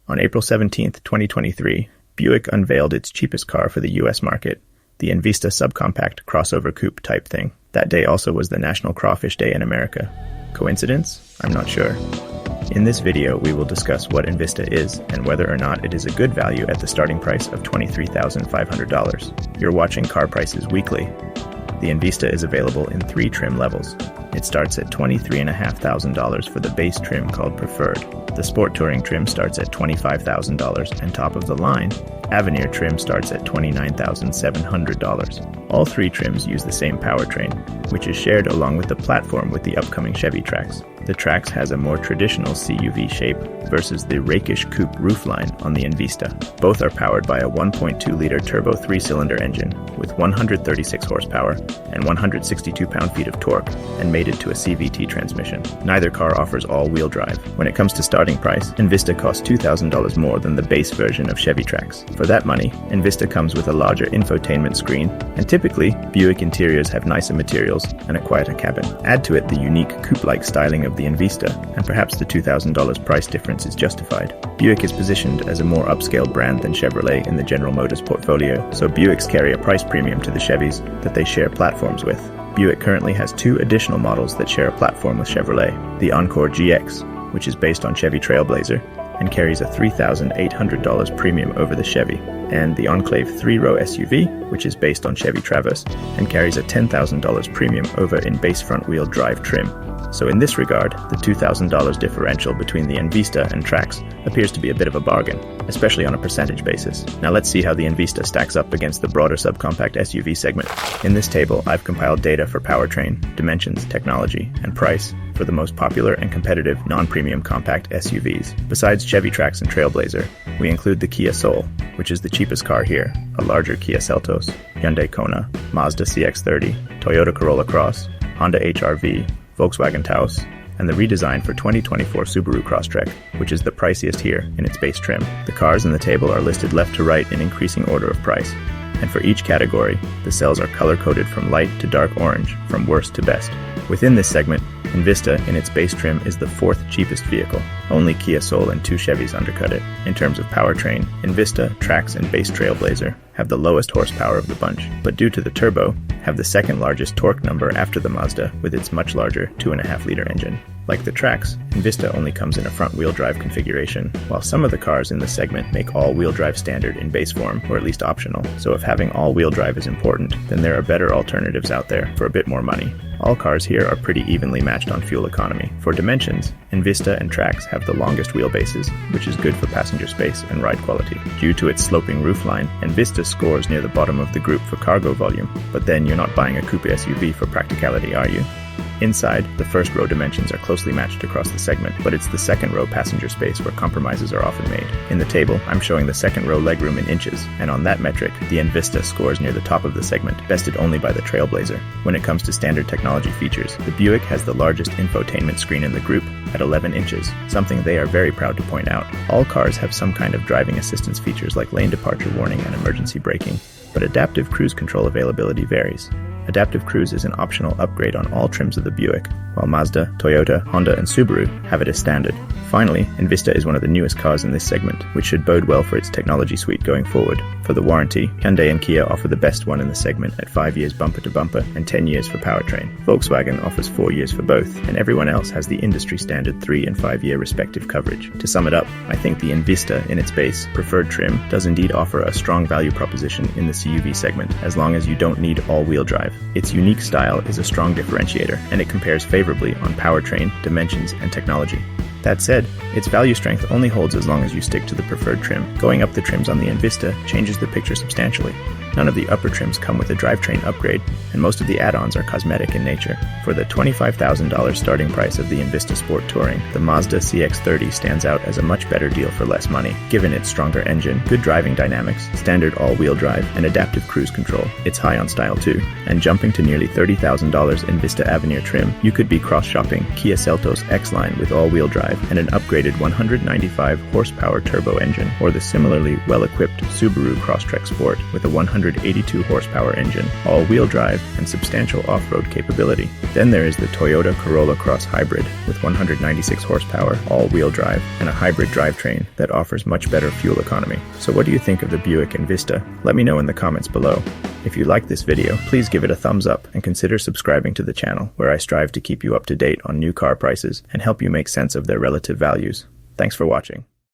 On April 17, 2023, Buick unveiled its cheapest car for the US market, the Envista Subcompact crossover coupe type thing. That day also was the National Crawfish Day in America. Coincidence? I'm not sure. In this video, we will discuss what Envista is and whether or not it is a good value at the starting price of $23,500. You're watching Car Prices Weekly. The Envista is available in 3 trim levels. It starts at $23,500 for the base trim called Preferred. The Sport Touring trim starts at $25,000, and top of the line, Avenir trim starts at $29,700. All 3 trims use the same powertrain, which is shared along with the platform with the upcoming Chevy Trax. The Trax has a more traditional CUV shape versus the rakish coupe roofline on the Envista. Both are powered by a 1.2-liter turbo 3-cylinder engine with 136 horsepower and 162 pound-feet of torque and mated to a CVT transmission. Neither car offers all-wheel drive. When it comes to starting price, Envista costs $2,000 more than the base version of Chevy Trax. For that money, Envista comes with a larger infotainment screen, and typically, Buick interiors have nicer materials and a quieter cabin. Add to it the unique coupe-like styling of the Envista, and perhaps the $2,000 price difference is justified. Buick is positioned as a more upscale brand than Chevrolet in the General Motors portfolio, so Buicks carry a price premium to the Chevys that they share platforms with. Buick currently has 2 additional models that share a platform with Chevrolet: the Encore GX, which is based on Chevy Trailblazer and carries a $3,800 premium over the Chevy, and the Enclave 3-row SUV, which is based on Chevy Traverse and carries a $10,000 premium over in base front-wheel drive trim. So in this regard, the $2,000 differential between the Envista and Trax appears to be a bit of a bargain, especially on a percentage basis. Now let's see how the Envista stacks up against the broader subcompact SUV segment. In this table, I've compiled data for powertrain, dimensions, technology, and price for the most popular and competitive non-premium compact SUVs. Besides Chevy Trax and Trailblazer, we include the Kia Soul, which is the cheapest car here, a larger Kia Seltos, Hyundai Kona, Mazda CX-30, Toyota Corolla Cross, Honda HR-V, Volkswagen Taos, and the redesign for 2024 Subaru Crosstrek, which is the priciest here in its base trim. The cars in the table are listed left to right in increasing order of price, and for each category, the cells are color-coded from light to dark orange, from worst to best. Within this segment, Envista in its base trim is the 4th cheapest vehicle. Only Kia Soul and 2 Chevys undercut it. In terms of powertrain, Envista, Trax, and base Trailblazer have the lowest horsepower of the bunch, but due to the turbo, have the second largest torque number after the Mazda with its much larger 2.5-liter engine. Like the Trax, Envista only comes in a front-wheel drive configuration, while some of the cars in the segment make all-wheel drive standard in base form, or at least optional. So if having all-wheel drive is important, then there are better alternatives out there for a bit more money. All cars here are pretty evenly matched on fuel economy. For dimensions, Envista and Trax have the longest wheelbases, which is good for passenger space and ride quality. Due to its sloping roofline, Envista scores near the bottom of the group for cargo volume, but then you're not buying a coupe SUV for practicality, are you? Inside, the first row dimensions are closely matched across the segment, but it's the second row passenger space where compromises are often made. In the table, I'm showing the second row legroom in inches, and on that metric, the Envista scores near the top of the segment, bested only by the Trailblazer. When it comes to standard technology features, the Buick has the largest infotainment screen in the group at 11 inches, something they are very proud to point out. All cars have some kind of driving assistance features like lane departure warning and emergency braking, but adaptive cruise control availability varies. Adaptive Cruise is an optional upgrade on all trims of the Buick, while Mazda, Toyota, Honda, and Subaru have it as standard. Finally, Envista is one of the newest cars in this segment, which should bode well for its technology suite going forward. For the warranty, Hyundai and Kia offer the best one in the segment at 5 years bumper-to-bumper and 10 years for powertrain. Volkswagen offers 4 years for both, and everyone else has the industry-standard 3- and 5-year respective coverage. To sum it up, I think the Envista in its base, preferred trim, does indeed offer a strong value proposition in the CUV segment, as long as you don't need all-wheel drive. Its unique style is a strong differentiator, and it compares favorably on powertrain, dimensions, and technology. That said, its value strength only holds as long as you stick to the preferred trim. Going up the trims on the Envista changes the picture substantially. None of the upper trims come with a drivetrain upgrade, and most of the add-ons are cosmetic in nature. For the $25,000 starting price of the Envista Sport Touring, the Mazda CX-30 stands out as a much better deal for less money, given its stronger engine, good driving dynamics, standard all-wheel drive, and adaptive cruise control. It's high on style too. And jumping to nearly $30,000 Envista Avenir trim, you could be cross-shopping Kia Seltos X-Line with all-wheel drive and an upgraded 195 horsepower turbo engine, or the similarly well-equipped Subaru Crosstrek Sport with a 100 182 horsepower engine, all-wheel drive, and substantial off-road capability. Then there is the Toyota Corolla Cross Hybrid with 196 horsepower, all-wheel drive, and a hybrid drivetrain that offers much better fuel economy. So what do you think of the Buick Envista? Let me know in the comments below. If you like this video, please give it a thumbs up and consider subscribing to the channel, where I strive to keep you up to date on new car prices and help you make sense of their relative values. Thanks for watching.